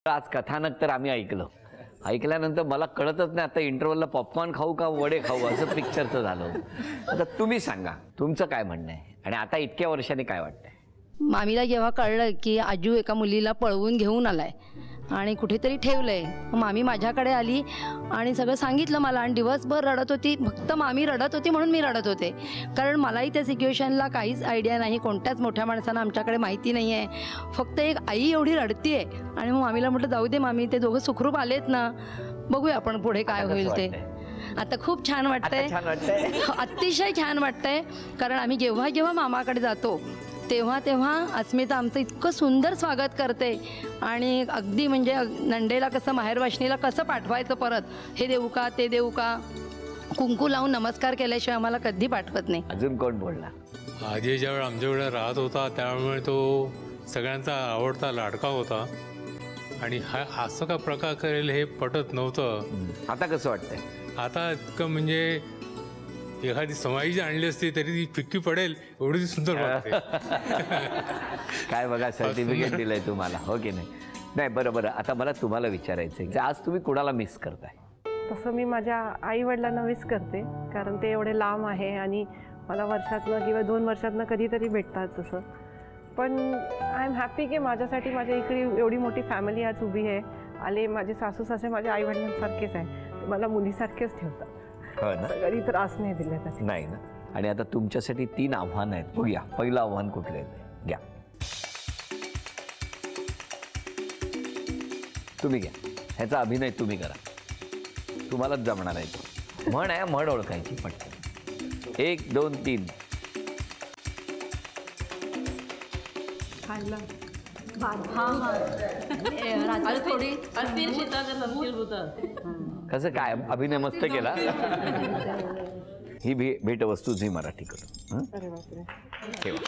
आज कथानक तर आम्ही ऐकल्यानंतर मला कळतच नाही आता इंटरव्हलला पॉपकॉर्न खाऊ का वडे खाऊ असं पिक्चरचं झालं. आता तुम्ही सांगा तुमचं काय म्हणणं आहे आणि आता इतक्या वर्षांनी काय वाटतंय? मामीला जेव्हा कळलं की आजू एका मुलीला पळवून घेऊन आलाय आणि कुठेतरी ठेवलंय, मामी माझ्याकडे आली आणि सगळं सांगितलं मला आणि दिवसभर रडत होती. फक्त मामी रडत होती म्हणून मी रडत होते, कारण मलाही त्या सिच्युएशनला काहीच आयडिया नाही, कोणत्याच मोठ्या माणसांना आमच्याकडे माहिती नाही आहे. फक्त एक आई एवढी रडतीये आणि मग मामीला म्हटलं जाऊ दे मामी, ते दोघं सुखरूप आलेत ना, बघूया आपण पुढे काय होईल ते. आता खूप छान वाटतंय, अतिशय छान वाटतंय, कारण आम्ही जेव्हा जेव्हा मामाकडे जातो तेव्हा अस्मिता आमचं इतकं सुंदर स्वागत करते आणि अगदी म्हणजे नंडेला कसं माहेरवाशिणीला कसं पाठवायचं परत, हे देऊ का ते देऊ का, कुंकू लावून नमस्कार केल्याशिवाय आम्हाला कधी पाठवत नाही. अजून कोण बोलला? आजी ज्यावेळी आमच्याकडे राहत होता त्यामुळे तो सगळ्यांचा आवडता लाडका होता आणि हा असं का प्रकार करेल हे पटत नव्हतं. आता कसं वाटतंय? आता इतकं म्हणजे एखादी समाईची आणली असती तरी ती फिक्की पडेल एवढी सुंदर वाटते. काय बघा सर्टिफिकेट दिलंय तुम्हाला, हो की नाही? नाही बरोबर. आता मला तुम्हाला विचारायचं आहे, आज तुम्ही कुणाला मिस करताय? तसं मी माझ्या आई वडिलांना मिस करते, कारण ते एवढे लांब आहे आणि मला वर्षातनं किंवा 2 वर्षातनं कधीतरी भेटतात तसं. पण आय एम हॅपी की माझ्यासाठी माझ्या इकडे एवढी मोठी फॅमिली आज उभी आहे. आले माझे सासू सासरे माझ्या आई वडिलांसारखेच आहे, मला मुलीसारखेच ठेवतात. हो ना, कधी त्रास नाही दिला नाही ना. आणि आता तुमच्यासाठी 3 आव्हानं आहेत, बघूया पहिलं आव्हान कुठलं आहे. घ्या, तुम्ही घ्या. ह्याचा अभिनय तुम्ही करा, तुम्हालाच जमणार आहे. म्हण आहे, म्हण ओळखायची पटकन. 1 2 3. कसं काय अभिनय मस्त केला. ही भेटवस्तू झी मराठीकडून. ठेवा,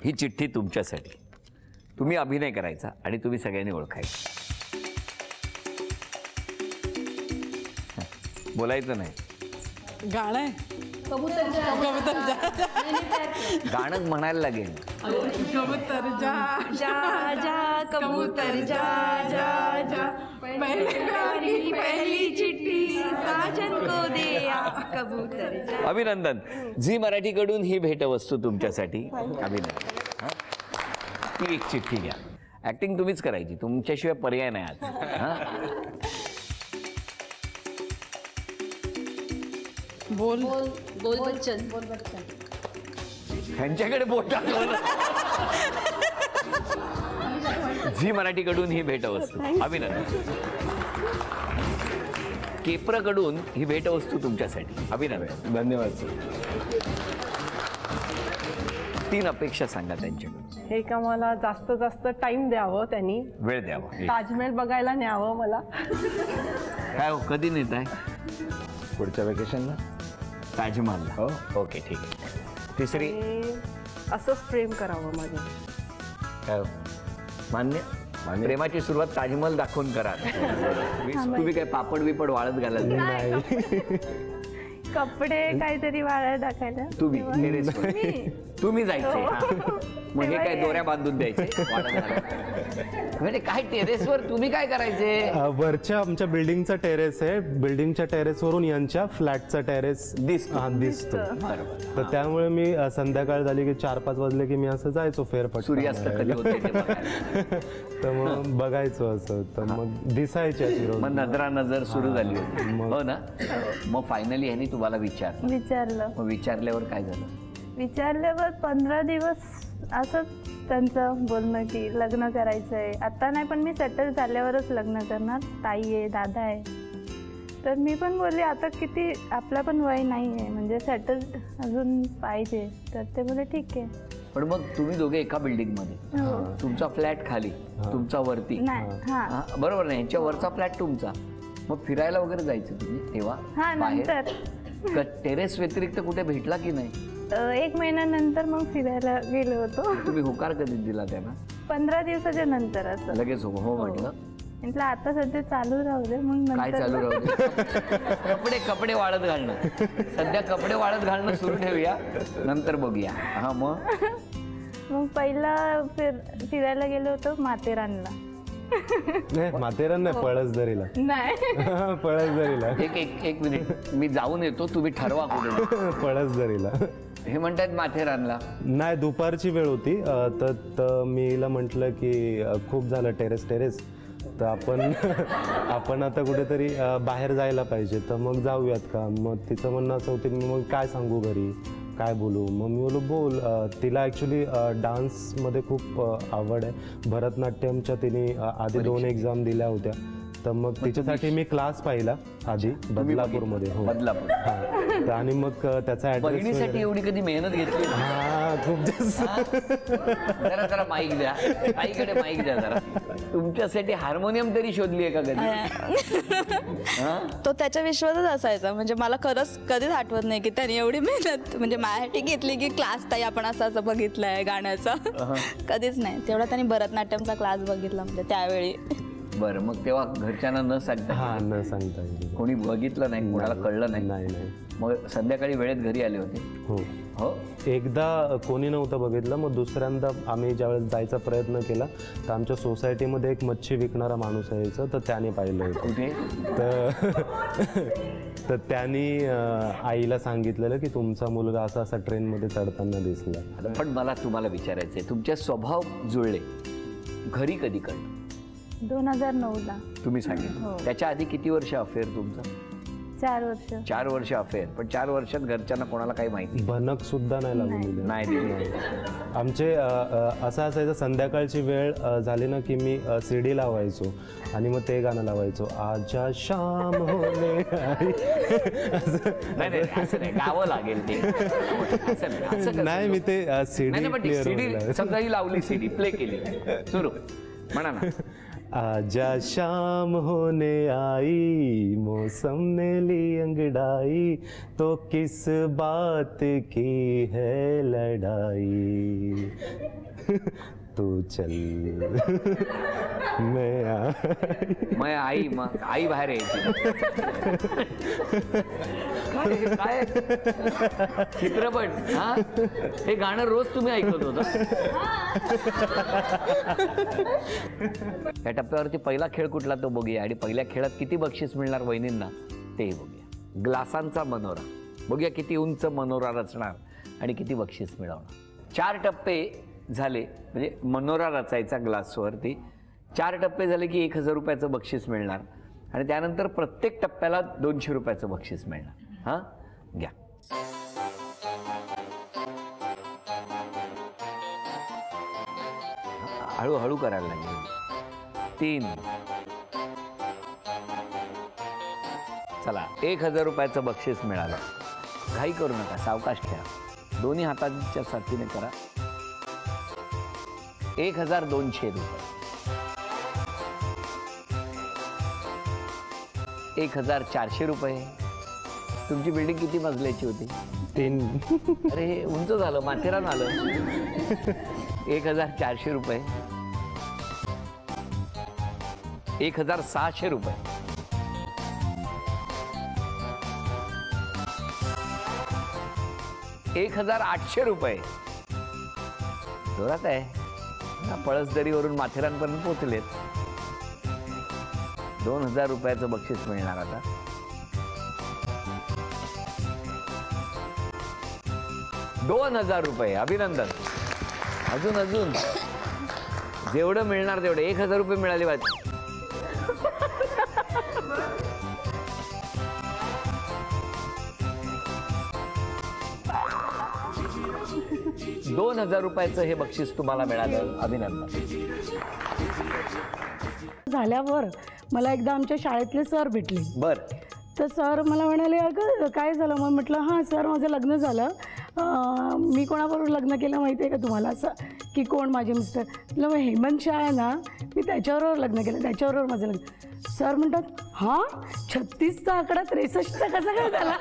ही चिठ्ठी तुमच्यासाठी. तुम्ही अभिनय करायचा आणि तुम्ही सगळ्यांनी ओळखायचं. बोलायचं नाही. गाणं गाणं म्हणायला लागेल. कबूतर जा जा जा कबूतर जा जा जा, पहली चिट्ठी साजन को दिया कबूतर जा. अभिनंदन. झी मराठीकडून ही भेटवस्तू तुमच्यासाठी. अभिनंदन. ती एक चिठ्ठी घ्या. ऍक्टिंग तुम्हीच करायची, तुमच्याशिवाय पर्याय नाही आज. बोल बच्चन. ह्यांच्याकडे बोट टाकलं. झी मराठीकडून ही भेटवस्तू. अभिनंदन. केप्रकडून ही भेटवस्तू तुमच्यासाठी. अभिनंदन. धन्यवाद सर. 3 अपेक्षा सांगा त्यांच्याकडून. हे का मला जास्त टाइम द्यावं, त्यांनी वेळ द्यावा. ताजमहल बघायला न्यावं मला. काय हो, कधी नेत आहे? पुढच्या वेकेशनला ताजमहलला. हो. ओके, ठीक आहे. 3री, असंच प्रेम करावं माझं. काय मान्य? प्रेमाची सुरुवात ताजमहल दाखवून करा. तुम्ही काय पापड बिपड वाळत घालाल? कपडे काहीतरी वाळत टाकायला. तुम्ही जायचे. मग हे काय दोऱ्या बांधून द्यायचे? म्हणजे काय टेरेसवर तुम्ही काय करायचे? वरच्या आमच्या बिल्डिंगचा टेरेस आहे, बिल्डिंगच्या टेरेसवरून यांच्या फ्लॅटचा टेरेस दिसतो. तर त्यामुळे मी संध्याकाळ झाली की 4-5 वाजले की मी असं जायचो फेरफटका. सूर्यास्त कधी होते तर मग बघायचो असं, तर मग दिसायचे. मग नजर सुरू झाली होती. हो ना. मग फायनली ह्यांनी तुम्हाला विचारलं. मग विचारल्यावर काय झालं? विचारल्यावर 15 दिवस असंच त्यांचं बोलणं की लग्न करायचंय. आता नाही, पण मी सेटल झाल्यावरच लग्न करणार. ताई आहे, दादा आहे. तर मी पण बोलले आता किती, आपला पण वय नाही आहे, म्हणजे सेटल अजून पाहिजे. तर ते बोलले ठीक आहे. पण मग तुम्ही दोघे एका बिल्डिंग मध्ये, तुमचा फ्लॅट खाली, तुमचा वरती. बरोबर नाही? यांच्या वरचा फ्लॅट तुमचा. मग फिरायला वगैरे जायचं तुम्ही तेव्हा? नंतर टेरेस व्यतिरिक्त कुठे भेटला की नाही? 1 महिन्यानंतर मग फिरायला गेलो होतो. तुम्ही होकार कधी दिला त्यांना? 15 दिवसाच्या नंतर. असं लगेच हो म्हटलं. म्हटलं आता सध्या चालू राहू दे. मग काय चालू राहू दे? कपडे वाळत घालणं. सध्या कपडे वाळत घालणं सुरू ठेवूया, नंतर बघूया. हा, मग मग पहिला फिरायला गेलो होतो माथेरानला. नाही माथेरान नाही, पळसदरीला. नाही पळसदरीला. एक मिनिट, मी जाऊन येतो, तुम्ही ठरवा कुठे. पळसदरीला. हे म्हणतात माथेरानला. नाही, दुपारची वेळ होती. तर मी हिला म्हटलं की खूप झालं टेरेस तर आपण आता कुठेतरी बाहेर जायला पाहिजे, तर मग जाऊयात का. मग तिचं म्हणणं असं होतं की मग काय सांगू घरी, काय बोलू. मग मी बोलू बोल. तिला ॲक्च्युली डान्समध्ये खूप आवड आहे. भरतनाट्यमच्या तिने आधी 2 एक्झाम दिल्या होत्या. तर मग तिच्यासाठी मी क्लास पाहिला आधी बदलापूरमध्ये. हो, बदलापूर. हां. आणि मग त्याचा बहिणीसाठी एवढी कधी मेहनत घेतली. हां, खूप जास्त. जरा माईक द्या, आईकडे माईक द्या जरा. तुमच्यासाठी हार्मोनियम तरी शोधली आहे का कधी? तो त्याच्या विश्वासच असायचा. म्हणजे मला खरंच कधीच आठवत नाही की त्याने एवढी मेहनत म्हणजे माझ्यासाठी घेतली की क्लास ताई आपण असं बघितलंय गाण्याचा. कधीच नाही. तेवढा त्यांनी भरतनाट्यमचा क्लास बघितला म्हणजे त्यावेळी. बरं, मग तेव्हा घरच्यांना न सांगता? हां, न सांगता. कोणी बघितलं नाही, कोणाला कळलं नाही? नाही. मग संध्याकाळी वेळेत घरी आले होते? हो हो. एकदा कोणी नव्हतं बघितलं. मग दुसऱ्यांदा आम्ही ज्यावेळेस जायचा प्रयत्न केला तर आमच्या सोसायटीमध्ये एक मच्छी विकणारा माणूस यायचं, तर त्याने पाहिलं होतं. कुठे? तर त्यांनी आईला सांगितलेलं की तुमचा मुलगा असा असा ट्रेनमध्ये चढताना दिसला. पण मला तुम्हाला विचारायचंय, तुमचे स्वभाव जुळले घरी कधी कळलं? 2009ला. तुम्ही सांगितलं. त्याच्या आधी किती वर्ष अफेअर तुमचं? 4 वर्ष. 4 वर्ष अफेअर. पण 4 वर्षात घरच्यांना कोणाला काही माहिती? भनक सुद्धा नाही लागून दिली. नाही. आमचे असं असायचं, संध्याकाळची वेळ झाली ना की मी CD लावायचो आणि मग ते गाणं लावायचो, आजा शाम होने आई. नाही, असं नाही, गावं लागेल ते. नाही, मी ते CD सगळी लावली, CD प्ले केली. सुरू म्हणा ना. आजा शाम होने आई, मौसम ने ली अंगड़ाई, तो किस बात की है लड़ाई, तू चल मैं आई. मग आई बाहेर यायची. काय चित्रपट. हा, हे गाणं रोज तुम्ही ऐकत होता? या टप्प्यावरती पहिला खेळ कुठला तो बघूया. आणि पहिल्या खेळात किती बक्षीस मिळणार वहिनींना तेही बघूया. ग्लासांचा मनोरा. बघूया किती उंच मनोरा रचणार आणि किती बक्षीस मिळवणार. 4 टप्पे झाले, म्हणजे मनोरा रचायचा ग्लासवरती. 4 टप्पे झाले की 1000 रुपयाचं बक्षीस मिळणार आणि त्यानंतर प्रत्येक टप्प्याला 200 रुपयाचं बक्षीस मिळणार. हां, घ्या. हळूहळू करायला लागेल. 3. चला, 1000 रुपयाचं बक्षीस मिळालं. घाई करू नका, सावकाश ठेवा. दोन्ही हातांच्या साथीने करा. 1200 रुपये. 1400 रुपये. तुमची बिल्डिंग किती मजल्याची होती? 3. अरे, हे उंच झालं, माथेरान आलं. 1400 रुपये. 1600 रुपये. 1800 रुपये. जोरात आहे. पळसदरीवरून माथेरानपर्यंत पोहोचलेत. 2000 रुपयाचं बक्षीस मिळणार आता. 2000 रुपये. अभिनंदन. अजून जेवढं मिळणार तेवढं. 1000 रुपये मिळाले पाहिजे. 2000 रुपयाचं हे बक्षीस तुम्हाला मिळालं. अभिनंदन. झाल्यावर मला एकदा आमच्या शाळेतले सर भेटले. बर. तर सर मला म्हणाले, अगं काय झालं? मग म्हटलं, हां सर, माझं लग्न झालं. मी कोणाबरोबर लग्न केलं माहिती आहे का तुम्हाला? असं की कोण? माझे मिस्टर. म्हटलं मग हेमंत शाह आहे ना, मी त्याच्याबरोबर लग्न केलं, त्याच्याबरोबर माझं लग्न. सर म्हणतात, हां 36चा आकडा 63चा कसा काय झाला?